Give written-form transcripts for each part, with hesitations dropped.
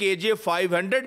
KJ-500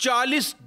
40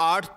8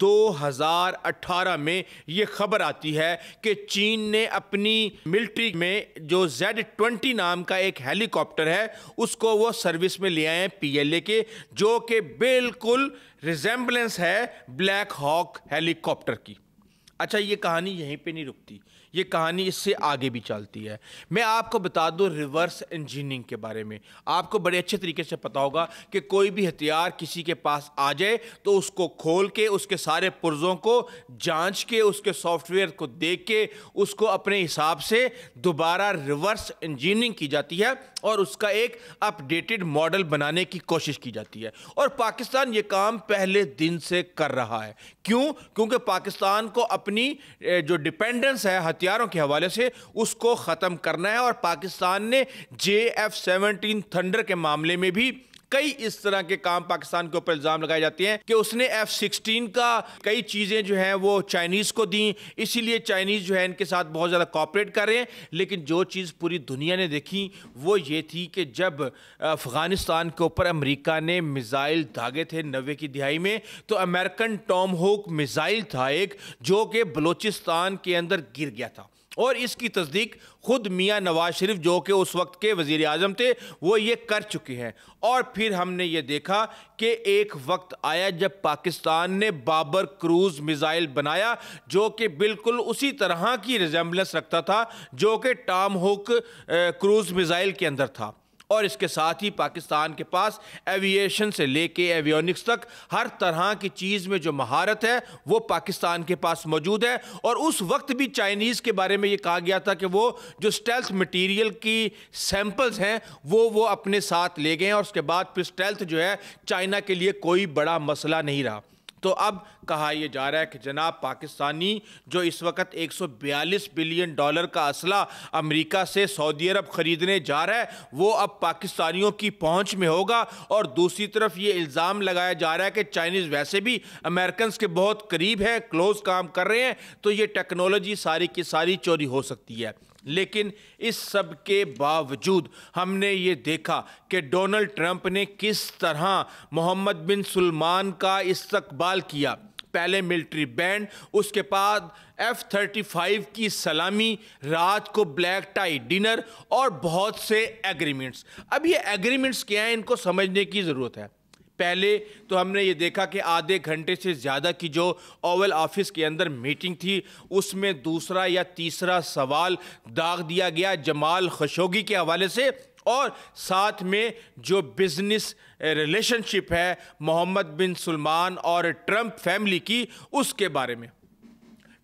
2018 میں یہ خبر آتی ہے کہ چین نے اپنی ملٹری میں جو Z-20 نام کا ایک ہیلی کاپٹر ہے اس کو وہ سروس میں لے آئے ہیں PLA کے، جو کہ بالکل ریزمبلنس ہے بلیک ہاک ہیلی کاپٹر کی۔ اچھا، یہ کہانی یہیں پہ نہیں رکتی، یہ کہانی اس سے آگے بھی چلتی ہے۔ میں آپ کو بتا دوں ریورس انجینئرنگ کے بارے میں۔ آپ کو بڑے اچھے طریقے سے پتا ہوگا کہ کوئی بھی ہتھیار کسی کے پاس آ جائے تو اس کو کھول کے اس کے سارے پرزوں کو جانچ کے اس کے سافٹ ویئر کو دیکھ کے اس کو اپنے حساب سے دوبارہ ریورس انجینئرنگ کی جاتی ہے اور اس کا ایک اپ ڈیٹڈ ماڈل بنانے کی کوشش کی جاتی ہے، اور پاکستان یہ کام پہلے دن سے کر رہا ہے۔ کیوں؟ کیونکہ پاکستان کو اپنی جو ڈیپینڈنس ہے ہتھیاروں کے حوالے سے اس کو ختم کرنا ہے، اور پاکستان نے JF-17 تھنڈر کے معاملے میں بھی کئی اس طرح کے کام پاکستان کے اوپر الزام لگائے جاتے ہیں کہ اس نے F-16 کا کئی چیزیں جو ہیں وہ چائنیز کو دیں، اسی لیے چائنیز جو ہے ان کے ساتھ بہت زیادہ کوآپریٹ کر رہے ہیں۔ لیکن جو چیز پوری دنیا نے دیکھی وہ یہ تھی کہ جب افغانستان کے اوپر امریکہ نے میزائل داغے تھے 90 کی دہائی میں، تو امریکن ٹام ہوک میزائل تھا ایک جو کہ بلوچستان کے اندر گر گیا تھا، اور اس کی تصدیق خود میاں نواز شریف جو کہ اس وقت کے وزیر اعظم تھے وہ یہ کر چکے ہیں۔ اور پھر ہم نے یہ دیکھا کہ ایک وقت آیا جب پاکستان نے بابر کروز میزائل بنایا جو کہ بالکل اسی طرح کی ریزمبلنس رکھتا تھا جو کہ ٹام ہوک کروز میزائل کے اندر تھا، اور اس کے ساتھ ہی پاکستان کے پاس ایوییشن سے لے کے ایویونکس تک ہر طرح کی چیز میں جو مہارت ہے وہ پاکستان کے پاس موجود ہے۔ اور اس وقت بھی چائنیز کے بارے میں یہ کہا گیا تھا کہ وہ جو سٹیلتھ مٹیریل کی سیمپلز ہیں وہ اپنے ساتھ لے گئے ہیں، اور اس کے بعد پھر سٹیلتھ جو ہے چائنا کے لیے کوئی بڑا مسئلہ نہیں رہا۔ تو اب کہا یہ جا رہا ہے کہ جناب پاکستانی جو اس وقت $142 بلین کا اسلحہ امریکہ سے سعودی عرب خریدنے جا رہا ہے وہ اب پاکستانیوں کی پہنچ میں ہوگا، اور دوسری طرف یہ الزام لگایا جا رہا ہے کہ چائنیز ویسے بھی امریکنز کے بہت قریب ہے، کلوز کام کر رہے ہیں، تو یہ ٹیکنالوجی ساری کی ساری چوری ہو سکتی ہے۔ لیکن اس سب کے باوجود ہم نے یہ دیکھا کہ ڈونلڈ ٹرمپ نے کس طرح محمد بن سلمان کا استقبال کیا۔ پہلے ملٹری بینڈ، اس کے بعد F-35 کی سلامی، رات کو بلیک ٹائی ڈنر، اور بہت سے ایگریمنٹس۔ اب یہ ایگریمنٹس کیا ہیں ان کو سمجھنے کی ضرورت ہے۔ پہلے تو ہم نے یہ دیکھا کہ آدھے گھنٹے سے زیادہ کی جو اوول آفس کے اندر میٹنگ تھی اس میں دوسرا یا تیسرا سوال داغ دیا گیا جمال خشوگی کے حوالے سے، اور ساتھ میں جو بزنس ریلیشن شپ ہے محمد بن سلمان اور ٹرمپ فیملی کی اس کے بارے میں۔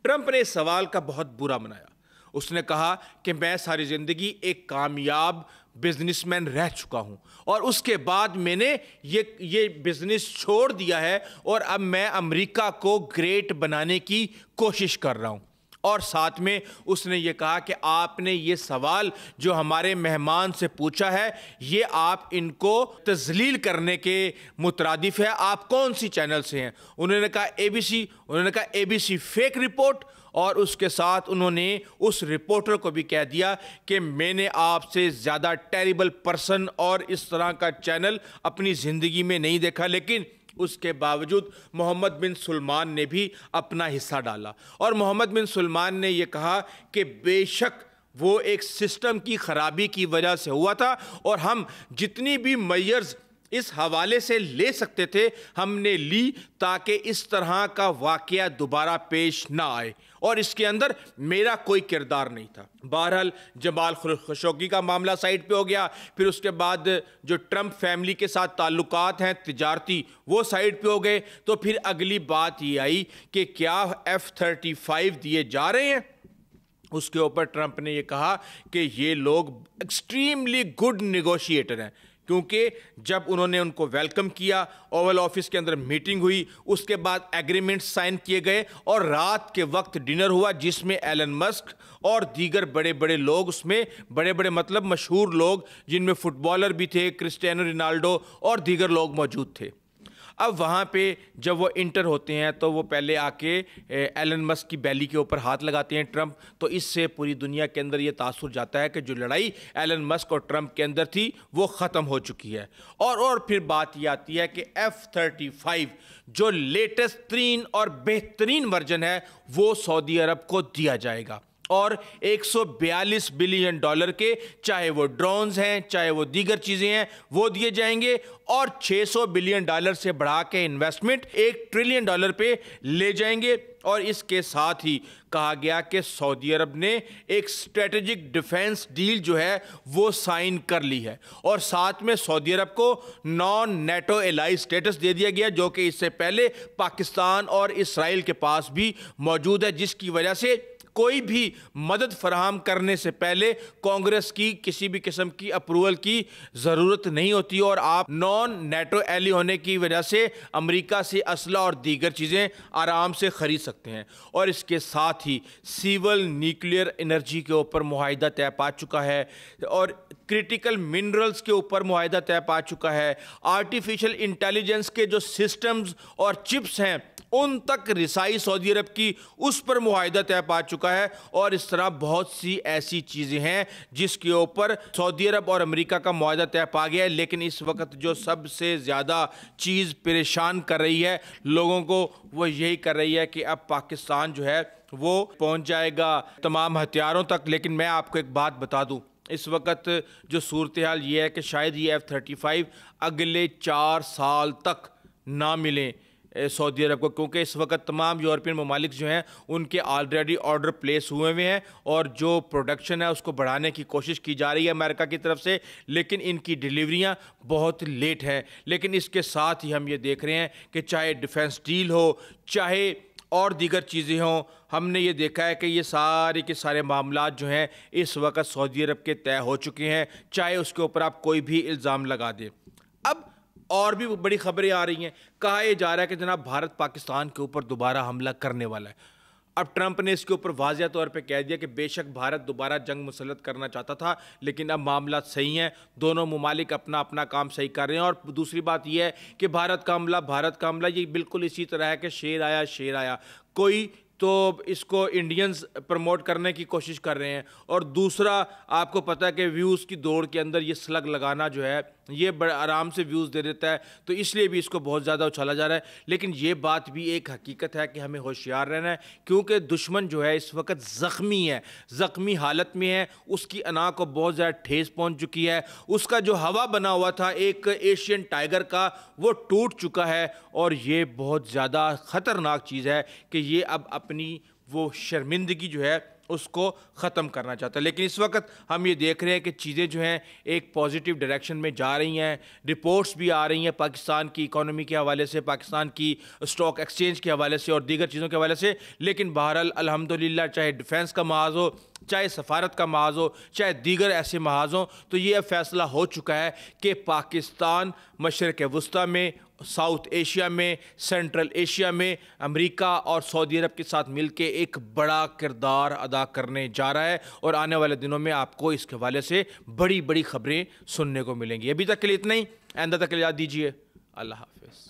ٹرمپ نے اس سوال کا بہت برا منایا۔ اس نے کہا کہ میں ساری زندگی ایک کامیاب بزنس مین رہ چکا ہوں، اور اس کے بعد میں نے یہ بزنس چھوڑ دیا ہے، اور اب میں امریکہ کو گریٹ بنانے کی کوشش کر رہا ہوں۔ اور ساتھ میں اس نے یہ کہا کہ آپ نے یہ سوال جو ہمارے مہمان سے پوچھا ہے یہ آپ ان کو تذلیل کرنے کے مترادف ہے۔ آپ کون سی چینل سے ہیں؟ انہوں نے کہا ABC، انہوں نے کہا ABC فیک رپورٹ، اور اس کے ساتھ انہوں نے اس رپورٹر کو بھی کہہ دیا کہ میں نے آپ سے زیادہ ٹیریبل پرسن اور اس طرح کا چینل اپنی زندگی میں نہیں دیکھا۔ لیکن اس کے باوجود محمد بن سلمان نے بھی اپنا حصہ ڈالا، اور محمد بن سلمان نے یہ کہا کہ بے شک وہ ایک سسٹم کی خرابی کی وجہ سے ہوا تھا، اور ہم جتنی بھی میئرز اس حوالے سے لے سکتے تھے ہم نے لی تاکہ اس طرح کا واقعہ دوبارہ پیش نہ آئے، اور اس کے اندر میرا کوئی کردار نہیں تھا۔ بہرحال جمال خشوگی کا معاملہ سائڈ پہ ہو گیا، پھر اس کے بعد جو ٹرمپ فیملی کے ساتھ تعلقات ہیں تجارتی وہ سائڈ پہ ہو گئے، تو پھر اگلی بات یہ آئی کہ کیا F-35 دیے جا رہے ہیں۔ اس کے اوپر ٹرمپ نے یہ کہا کہ یہ لوگ ایکسٹریملی گڈ نیگوشیٹر ہیں، کیونکہ جب انہوں نے ان کو ویلکم کیا، اوول آفس کے اندر میٹنگ ہوئی، اس کے بعد ایگریمنٹ سائن کیے گئے، اور رات کے وقت ڈنر ہوا جس میں ایلن مسک اور دیگر بڑے بڑے لوگ، اس میں بڑے بڑے مطلب مشہور لوگ جن میں فٹ بالر بھی تھے، کرسٹیانو رونالڈو اور دیگر لوگ موجود تھے۔ اب وہاں پہ جب وہ انٹر ہوتے ہیں تو وہ پہلے آ کے ایلن مسک کی بیلی کے اوپر ہاتھ لگاتے ہیں ٹرمپ. تو اس سے پوری دنیا کے اندر یہ تاثر جاتا ہے کہ جو لڑائی ایلن مسک اور ٹرمپ کے اندر تھی وہ ختم ہو چکی ہے. اور پھر بات یہ آتی ہے کہ F-35 جو لیٹسٹ ترین اور بہترین ورژن ہے وہ سعودی عرب کو دیا جائے گا, اور $142 بلین کے, چاہے وہ ڈرونز ہیں چاہے وہ دیگر چیزیں ہیں, وہ دیے جائیں گے. اور $600 بلین سے بڑھا کے انویسٹمنٹ $1 ٹریلین پہ لے جائیں گے. اور اس کے ساتھ ہی کہا گیا کہ سعودی عرب نے ایک اسٹریٹجک ڈیفنس ڈیل جو ہے وہ سائن کر لی ہے, اور ساتھ میں سعودی عرب کو نان نیٹو ایلائی سٹیٹس دے دیا گیا, جو کہ اس سے پہلے پاکستان اور اسرائیل کے پاس بھی موجود ہے, جس کی وجہ سے کوئی بھی مدد فراہم کرنے سے پہلے کانگریس کی کسی بھی قسم کی اپروول کی ضرورت نہیں ہوتی, اور آپ نان نیٹو ایلی ہونے کی وجہ سے امریکہ سے اسلحہ اور دیگر چیزیں آرام سے خرید سکتے ہیں. اور اس کے ساتھ ہی سیول نیوکلیئر انرجی کے اوپر معاہدہ طے پا چکا ہے, اور کرٹیکل منرلز کے اوپر معاہدہ طے پا چکا ہے. آرٹیفیشل انٹیلیجنس کے جو سسٹمز اور چپس ہیں ان تک رسائی سعودی عرب کی اس پر معاہدہ طے پا چکا ہے. اور اس طرح بہت سی ایسی چیزیں ہیں جس کے اوپر سعودی عرب اور امریکہ کا معاہدہ طے پا گیا ہے. لیکن اس وقت جو سب سے زیادہ چیز پریشان کر رہی ہے لوگوں کو, وہ یہی کر رہی ہے کہ اب پاکستان جو ہے وہ پہنچ جائے گا تمام ہتھیاروں تک. لیکن میں آپ کو ایک بات بتا دوں, اس وقت جو صورتحال یہ ہے کہ شاید یہ F-35 اگلے 4 سال تک نہ ملیں سعودی عرب کو, کیونکہ اس وقت تمام یورپین ممالک جو ہیں ان کے آلریڈی آرڈر پلیس ہوئے ہیں, اور جو پروڈکشن ہے اس کو بڑھانے کی کوشش کی جا رہی ہے امریکہ کی طرف سے, لیکن ان کی ڈیلیوریاں بہت لیٹ ہیں. لیکن اس کے ساتھ ہی ہم یہ دیکھ رہے ہیں کہ چاہے ڈیفنس ڈیل ہو چاہے اور دیگر چیزیں ہوں, ہم نے یہ دیکھا ہے کہ یہ سارے کے سارے معاملات جو ہیں اس وقت سعودی عرب کے طے ہو چکے ہیں, چاہے اس کے اوپر آپ کوئی بھی الزام لگا دیں. اب اور بھی بڑی خبریں آ رہی ہیں, کہا یہ جا رہا ہے کہ جناب بھارت پاکستان کے اوپر دوبارہ حملہ کرنے والا ہے. اب ٹرمپ نے اس کے اوپر واضح طور پہ کہہ دیا کہ بے شک بھارت دوبارہ جنگ مسلط کرنا چاہتا تھا, لیکن اب معاملات صحیح ہیں, دونوں ممالک اپنا اپنا کام صحیح کر رہے ہیں. اور دوسری بات یہ ہے کہ بھارت کا حملہ یہ بالکل اسی طرح ہے کہ شیر آیا, کوئی تو اس کو انڈینز پروموٹ کرنے کی کوشش کر رہے ہیں, اور دوسرا آپ کو پتہ ہے کہ ویوز کی دوڑ کے اندر یہ سلگ لگانا جو ہے یہ بڑے آرام سے ویوز دے دیتا ہے, تو اس لیے بھی اس کو بہت زیادہ اچھالا جا رہا ہے. لیکن یہ بات بھی ایک حقیقت ہے کہ ہمیں ہوشیار رہنا ہے, کیونکہ دشمن جو ہے اس وقت زخمی حالت میں ہے, اس کی انا کو بہت زیادہ ٹھیس پہنچ چکی ہے, اس کا جو ہوا بنا ہوا تھا ایک ایشین ٹائیگر کا وہ ٹوٹ چکا ہے, اور یہ بہت زیادہ خطرناک چیز ہے کہ یہ اب اپنی وہ شرمندگی جو ہے اس کو ختم کرنا چاہتا ہے. لیکن اس وقت ہم یہ دیکھ رہے ہیں کہ چیزیں جو ہیں ایک پازیٹیو ڈائریکشن میں جا رہی ہیں, رپورٹس بھی آ رہی ہیں پاکستان کی اکانومی کے حوالے سے, پاکستان کی اسٹاک ایکسچینج کے حوالے سے اور دیگر چیزوں کے حوالے سے. لیکن بہرحال الحمدللہ چاہے ڈیفنس کا محاذ ہو, چاہے سفارت کا محاذ ہو, چاہے دیگر ایسے محاذ ہوں, تو یہ فیصلہ ہو چکا ہے کہ پاکستان مشرق وسطیٰ میں, ساؤتھ ایشیا میں, سینٹرل ایشیا میں امریکہ اور سعودی عرب کے ساتھ مل کے ایک بڑا کردار ادا کرنے جا رہا ہے, اور آنے والے دنوں میں آپ کو اس کے حوالے سے بڑی خبریں سننے کو ملیں گی. ابھی تک کے لیے اتنا ہی, آئندہ تک اجازت دیجیے. اللہ حافظ.